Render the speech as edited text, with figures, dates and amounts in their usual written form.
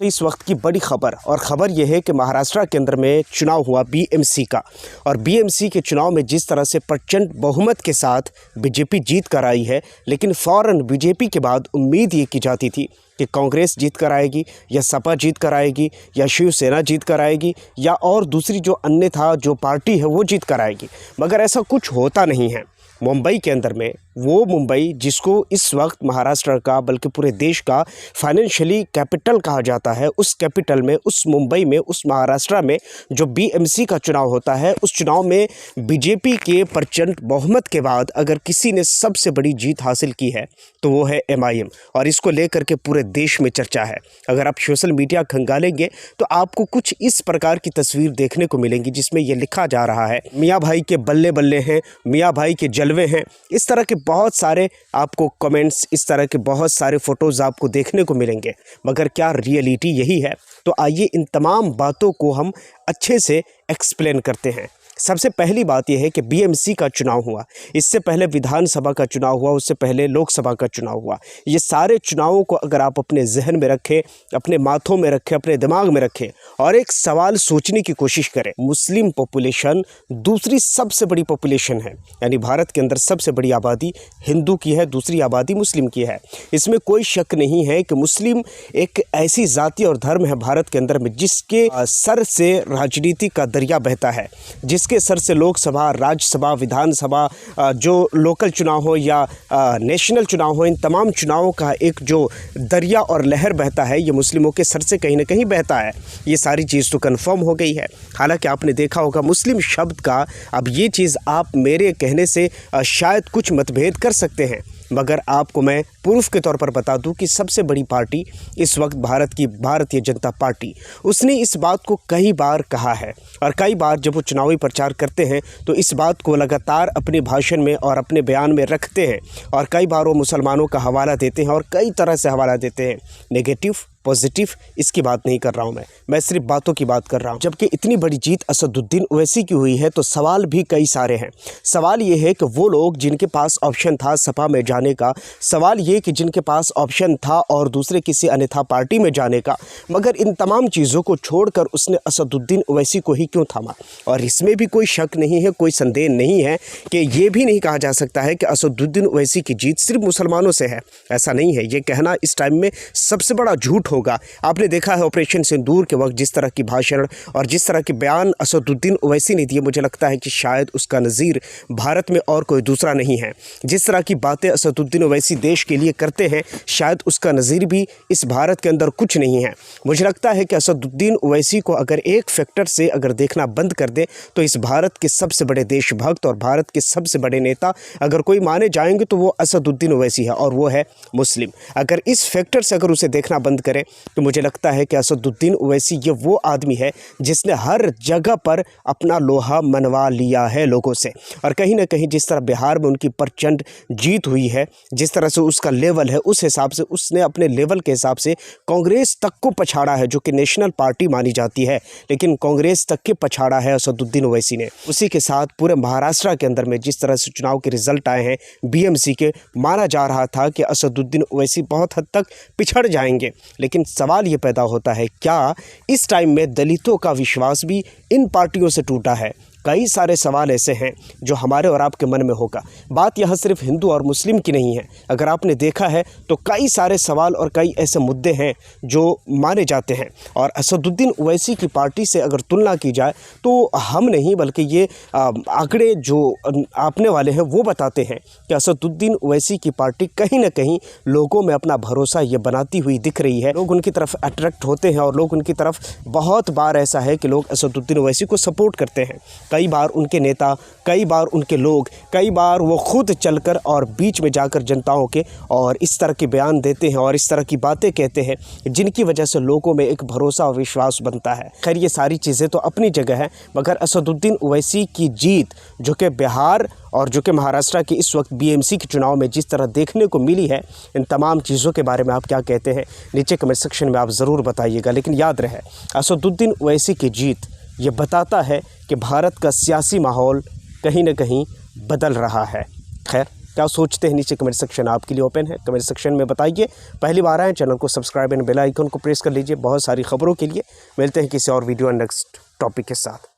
तो इस वक्त की बड़ी खबर और ख़बर यह है कि महाराष्ट्र के अंदर में चुनाव हुआ बीएमसी का, और बीएमसी के चुनाव में जिस तरह से प्रचंड बहुमत के साथ बीजेपी जीत कर आई है, लेकिन फ़ौरन बीजेपी के बाद उम्मीद ये की जाती थी कि कांग्रेस जीत कर आएगी या सपा जीत कर आएगी या शिवसेना जीत कर आएगी या और दूसरी जो अन्यथा जो पार्टी है वो जीत कर आएगी, मगर ऐसा कुछ होता नहीं है। मुंबई के अंदर में वो मुंबई जिसको इस वक्त महाराष्ट्र का बल्कि पूरे देश का फाइनेंशियली कैपिटल कहा जाता है, उस कैपिटल में, उस मुंबई में, उस महाराष्ट्र में जो बीएमसी का चुनाव होता है, उस चुनाव में बीजेपी के प्रचंड बहुमत के बाद अगर किसी ने सबसे बड़ी जीत हासिल की है तो वो है एमआईएम, और इसको लेकर के पूरे देश में चर्चा है। अगर आप सोशल मीडिया खंगालेंगे तो आपको कुछ इस प्रकार की तस्वीर देखने को मिलेंगी जिसमें यह लिखा जा रहा है मियाँ भाई के बल्ले बल्ले हैं, मियाँ भाई के जलवे हैं। इस तरह के बहुत सारे आपको कमेंट्स, इस तरह के बहुत सारे फ़ोटोज़ आपको देखने को मिलेंगे, मगर क्या रियलिटी यही है? तो आइए इन तमाम बातों को हम अच्छे से एक्सप्लेन करते हैं। सबसे पहली बात यह है कि बीएमसी का चुनाव हुआ, इससे पहले विधानसभा का चुनाव हुआ, उससे पहले लोकसभा का चुनाव हुआ। ये सारे चुनावों को अगर आप अपने जहन में रखें, अपने माथों में रखें, अपने दिमाग में रखें और एक सवाल सोचने की कोशिश करें, मुस्लिम पॉपुलेशन दूसरी सबसे बड़ी पॉपुलेशन है, यानी भारत के अंदर सबसे बड़ी आबादी हिंदू की है, दूसरी आबादी मुस्लिम की है। इसमें कोई शक नहीं है कि मुस्लिम एक ऐसी जाति और धर्म है भारत के अंदर में जिसके सर से राजनीति का दरिया बहता है, जिसके सर से लोकसभा, राज्यसभा, विधानसभा, जो लोकल चुनाव हो या नेशनल चुनाव हो, इन तमाम चुनावों का एक जो दरिया और लहर बहता है ये मुस्लिमों के सर से कहीं ना कहीं बहता है। ये सारी चीज़ तो कंफर्म हो गई है। हालांकि आपने देखा होगा मुस्लिम शब्द का, अब ये चीज़ आप मेरे कहने से शायद कुछ मतभेद कर सकते हैं, मगर आपको मैं प्रूफ के तौर पर बता दूं कि सबसे बड़ी पार्टी इस वक्त भारत की भारतीय जनता पार्टी, उसने इस बात को कई बार कहा है, और कई बार जब वो चुनावी प्रचार करते हैं तो इस बात को लगातार अपने भाषण में और अपने बयान में रखते हैं, और कई बार वो मुसलमानों का हवाला देते हैं और कई तरह से हवाला देते हैं, नेगेटिव पॉजिटिव, इसकी बात नहीं कर रहा हूं मैं सिर्फ बातों की बात कर रहा हूं। जबकि इतनी बड़ी जीत असदुद्दीन ओवैसी की हुई है तो सवाल भी कई सारे हैं। सवाल ये है कि वो लोग जिनके पास ऑप्शन था सपा में जाने का, सवाल ये कि जिनके पास ऑप्शन था और दूसरे किसी अन्यथा पार्टी में जाने का, मगर इन तमाम चीज़ों को छोड़कर उसने असदुद्दीन ओवैसी को ही क्यों थामा? और इसमें भी कोई शक नहीं है, कोई संदेह नहीं है कि ये भी नहीं कहा जा सकता है कि असदुद्दीन ओवैसी की जीत सिर्फ मुसलमानों से है। ऐसा नहीं है, ये कहना इस टाइम में सबसे बड़ा झूठ होगा। आपने देखा है ऑपरेशन सिंदूर के वक्त जिस तरह की भाषण और जिस तरह के बयान असदुद्दीन ओवैसी ने दिए, मुझे लगता है कि शायद उसका नज़ीर भारत में और कोई दूसरा नहीं है। जिस तरह की बातें असदुद्दीन ओवैसी देश के लिए करते हैं, शायद उसका नज़ीर भी इस भारत के अंदर कुछ नहीं है। मुझे लगता है कि असदुद्दीन ओवैसी को अगर एक फैक्टर से अगर देखना बंद कर दे तो इस भारत के सबसे बड़े देशभक्त और भारत के सबसे बड़े नेता अगर कोई माने जाएंगे तो वो असदुद्दीन ओवैसी है, और वो है मुस्लिम। अगर इस फैक्टर से अगर उसे देखना बंद करें तो मुझे लगता है कि असदुद्दीन ओवैसी ये वो आदमी है जिसने हर जगह पर अपना लोहा मनवा लिया है लोगों से, और कहीं ना कहीं जिस तरह बिहार में उनकी प्रचंड जीत हुई है, जिस तरह से उसका लेवल है, उस हिसाब से उसने अपने लेवल के हिसाब से कांग्रेस तक को पछाड़ा है, जो कि नेशनल पार्टी मानी जाती है, लेकिन कांग्रेस तक के पछाड़ा है असदुद्दीन ओवैसी ने। उसी के साथ पूरे महाराष्ट्र के अंदर में जिस तरह से चुनाव के रिजल्ट आए हैं बीएमसी के, माना जा रहा था कि असदुद्दीन ओवैसी बहुत हद तक पिछड़ जाएंगे, लेकिन सवाल ये पैदा होता है क्या इस टाइम में दलितों का विश्वास भी इन पार्टियों से टूटा है? कई सारे सवाल ऐसे हैं जो हमारे और आपके मन में होगा। बात यह सिर्फ हिंदू और मुस्लिम की नहीं है। अगर आपने देखा है तो कई सारे सवाल और कई ऐसे मुद्दे हैं जो माने जाते हैं, और असदुद्दीन ओवैसी की पार्टी से अगर तुलना की जाए तो हम नहीं बल्कि ये आंकड़े जो आपने वाले हैं वो बताते हैं कि असदुद्दीन ओवैसी की पार्टी कहीं ना कहीं लोगों में अपना भरोसा ये बनाती हुई दिख रही है। लोग उनकी तरफ अट्रैक्ट होते हैं और लोग उनकी तरफ, बहुत बार ऐसा है कि लोग असदुद्दीन ओवैसी को सपोर्ट करते हैं। कई बार उनके नेता, कई बार उनके लोग, कई बार वो खुद चलकर और बीच में जाकर जनताओं के और इस तरह के बयान देते हैं और इस तरह की बातें कहते हैं जिनकी वजह से लोगों में एक भरोसा और विश्वास बनता है। खैर ये सारी चीज़ें तो अपनी जगह है, मगर असदुद्दीन ओवैसी की जीत जो कि बिहार और जो कि महाराष्ट्र की इस वक्त बीएमसी के चुनाव में जिस तरह देखने को मिली है, इन तमाम चीज़ों के बारे में आप क्या कहते हैं नीचे कमेंट सेक्शन में आप ज़रूर बताइएगा। लेकिन याद रहे, असदुद्दीन ओवैसी की जीत ये बताता है कि भारत का सियासी माहौल कहीं ना कहीं बदल रहा है। खैर क्या सोचते हैं नीचे कमेंट सेक्शन आपके लिए ओपन है, कमेंट सेक्शन में बताइए। पहली बार आए चैनल को सब्सक्राइब एंड बेल आइकन को प्रेस कर लीजिए बहुत सारी खबरों के लिए। मिलते हैं किसी और वीडियो नेक्स्ट टॉपिक के साथ।